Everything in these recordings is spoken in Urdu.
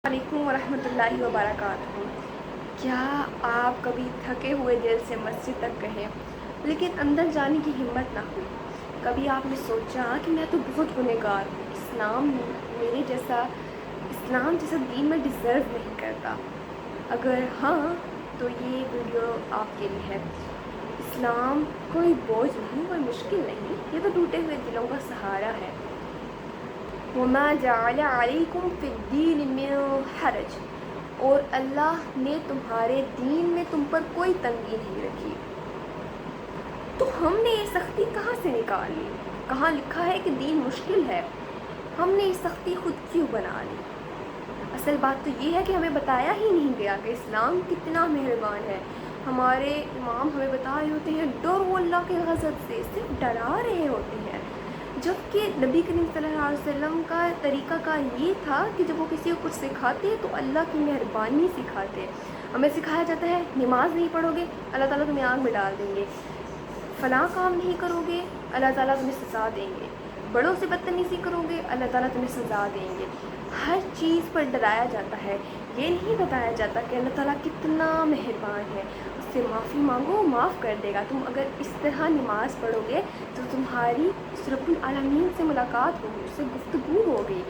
علیکم ورحمۃ اللہ وبرکاتہ۔ کیا آپ کبھی تھکے ہوئے دل سے مسجد تک گئے لیکن اندر جانے کی ہمت نہ ہوئی؟ کبھی آپ نے سوچا کہ میں تو بہت گنہگار ہوں، اسلام جیسا دین میں ڈیزرو نہیں کرتا؟ اگر ہاں تو یہ ویڈیو آپ کے لیے ہے۔ اسلام کوئی بوجھ نہیں، کوئی مشکل نہیں، یہ تو ٹوٹے ہوئے دلوں کا سہارا ہے۔ وَمَا جَعَلَ عَلَيْكُمْ فِي الدِّينِ مِنْ حَرَجٍ، اور اللہ نے تمہارے دین میں تم پر کوئی تنگی نہیں رکھی۔ تو ہم نے یہ سختی کہاں سے نکال لی؟ کہاں لکھا ہے کہ دین مشکل ہے؟ ہم نے یہ سختی خود کیوں بنا لی؟ اصل بات تو یہ ہے کہ ہمیں بتایا ہی نہیں گیا کہ اسلام کتنا مہربان ہے۔ ہمارے امام ہمیں بتا رہے ہوتے ہیں ڈرو اللہ کے غضب سے، صرف ڈرا رہے ہوتے ہیں، جبکہ نبی کریم صلی اللہ علیہ وسلم کا طریقہ کار یہ تھا کہ جب وہ کسی کو کچھ سکھاتے تو اللہ کی مہربانی سکھاتے۔ ہمیں سکھایا جاتا ہے نماز نہیں پڑھو گے اللہ تعالیٰ تمہیں آگ میں ڈال دیں گے، فلاں کام نہیں کرو گے اللہ تعالیٰ تمہیں سزا دیں گے، بڑوں سے بدتمیزی کرو گے اللہ تعالیٰ تمہیں سزا دیں گے۔ ہر چیز پر ڈرایا جاتا ہے، یہ نہیں بتایا جاتا کہ اللہ تعالیٰ کتنا مہربان ہے، اس سے معافی مانگو وہ معاف کر دے گا۔ تم اگر اس طرح نماز پڑھو گے تو تمہاری اس رب العالمین سے ملاقات ہوگی، اس سے گفتگو ہوگی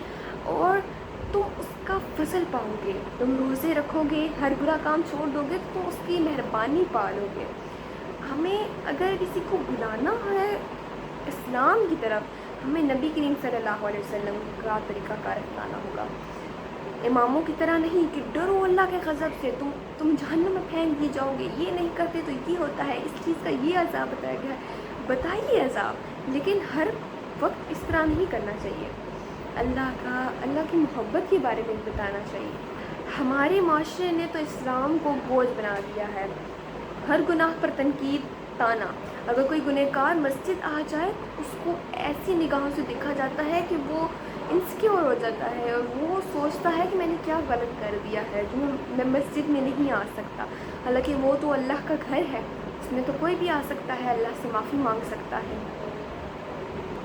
اور تم اس کا فضل پاؤ گے۔ تم روزے رکھو گے، ہر برا کام چھوڑ دو گے تو تم اس کی مہربانی پالو گے۔ ہمیں اگر کسی کو بلانا ہے اسلام کی طرف، ہمیں نبی کریم صلی اللہ علیہ وسلم کا طریقہ کار اپنانا ہوگا، اماموں کی طرح نہیں کہ ڈرو اللہ کے غضب سے، تم جہنم میں پھینک دیے جاؤ گے، یہ نہیں کرتے تو یہ ہوتا ہے، اس چیز کا یہ عذاب بتایا گیا ہے۔ بتائیے عذاب، لیکن ہر وقت اس طرح نہیں کرنا چاہیے۔ اللہ کی محبت کے بارے میں بتانا چاہیے۔ ہمارے معاشرے نے تو اسلام کو بوجھ بنا دیا ہے، ہر گناہ پر تنقید، تانا۔ اگر کوئی گنہگار مسجد آ جائے اس کو ایسی نگاہوں سے دیکھا جاتا ہے کہ وہ انسیکیور ہو جاتا ہے اور وہ سوچتا ہے کہ میں نے کیا غلط کر دیا ہے جو میں مسجد میں نہیں آ سکتا، حالانکہ وہ تو اللہ کا گھر ہے، اس میں تو کوئی بھی آ سکتا ہے، اللہ سے معافی مانگ سکتا ہے۔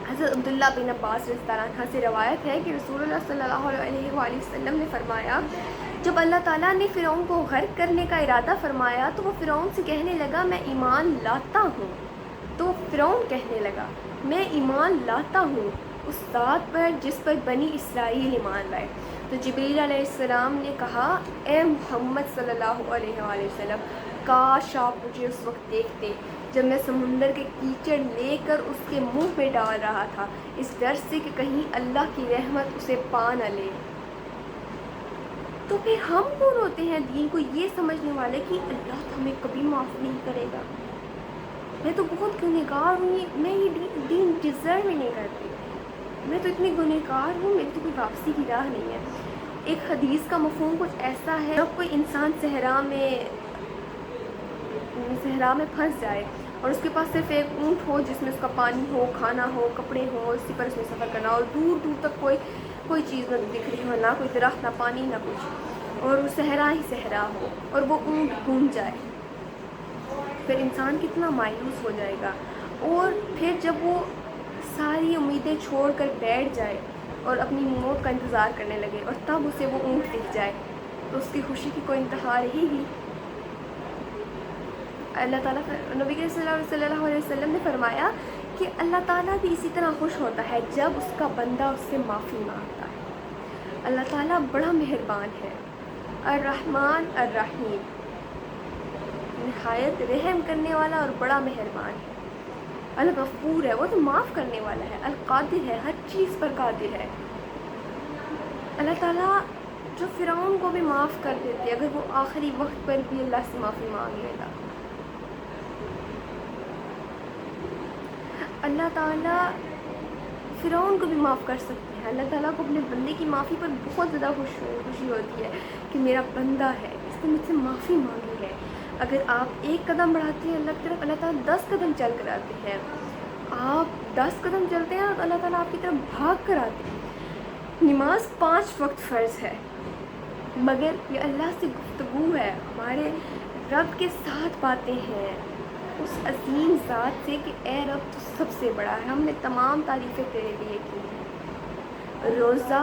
حضرت عبداللہ بن عباس رضی اللہ عنہ سے روایت ہے کہ رسول اللہ صلی اللہ علیہ وآلہ وسلم نے فرمایا، جب اللہ تعالیٰ نے فرعون کو غرق کرنے کا ارادہ فرمایا تو وہ فرعون سے کہنے لگا میں ایمان لاتا ہوں، میں ایمان لاتا ہوں اس ذات پر جس پر بنی اسرائیل ایمان لائے۔ تو جبریل علیہ السلام نے کہا اے محمد صلی اللہ علیہ وآلہ وسلم، کاش آپ مجھے اس وقت دیکھتے جب میں سمندر کے کیچڑ لے کر اس کے منہ میں ڈال رہا تھا، اس ڈر سے کہ کہیں اللہ کی رحمت اسے پا نہ لے۔ تو پھر ہم کون ہوتے ہیں دین کو یہ سمجھنے والے کہ اللہ تو ہمیں کبھی معاف نہیں کرے گا، میں تو بہت گنہگار ہوں، میں یہ دین ڈیزرو ہی نہیں کرتی، میں تو اتنی گنہگار ہوں، میری تو کوئی واپسی کی راہ نہیں ہے۔ ایک حدیث کا مفہوم کچھ ایسا ہے، جب کوئی انسان صحرا میں پھنس جائے اور اس کے پاس صرف ایک اونٹ ہو جس میں اس کا پانی ہو، کھانا ہو، کپڑے ہوں، اسی پر اس میں سفر کرنا اور دور دور تک کوئی چیز نہ دکھ رہی ہو، نہ کوئی درخت، نہ پانی، نہ کچھ، اور وہ صحرا ہی صحرا ہو اور وہ اونٹ گم جائے، پھر انسان کتنا مایوس ہو جائے گا۔ اور پھر جب وہ ساری امیدیں چھوڑ کر بیٹھ جائے اور اپنی موت کا انتظار کرنے لگے اور تب اسے وہ اونٹ دکھ جائے تو اس کی خوشی کی کوئی انتہا رہی ہی۔ اللہ تعالیٰ نبی صلی اللہ علیہ وسلم نے فرمایا کہ اللہ تعالیٰ بھی اسی طرح خوش ہوتا ہے جب اس کا بندہ اس سے معافی مانگتا ہے۔ اللہ تعالیٰ بڑا مہربان ہے، الرحمن الرحیم، نہایت رحم کرنے والا اور بڑا مہربان ہے۔ الغفور ہے، وہ تو معاف کرنے والا ہے، القادر ہے، ہر چیز پر قادر ہے۔ اللہ تعالیٰ جو فرعون کو بھی معاف کر دیتے اگر وہ آخری وقت پر بھی اللہ سے معافی مانگ لیتا، اللہ تعالیٰ فرعون کو بھی معاف کر سکتے ہیں۔ اللہ تعالیٰ کو اپنے بندے کی معافی پر بہت زیادہ خوشی ہوتی ہے کہ میرا بندہ ہے، اس نے مجھ سے معافی مانگی ہے۔ اگر آپ ایک قدم بڑھاتے ہیں اللہ کی طرف، اللہ تعالیٰ 10 قدم چل کر آتے ہیں، آپ 10 قدم چلتے ہیں تو اللہ تعالیٰ آپ کی طرف بھاگ کر آتے ہیں۔ نماز 5 وقت فرض ہے، مگر یہ اللہ سے گفتگو ہے، ہمارے رب کے ساتھ باتیں ہیں، اس عظیم ذات سے کہ اے رب تو سب سے بڑا ہے، ہم نے تمام تعریفیں تیرے لیے کی ہیں۔ روزہ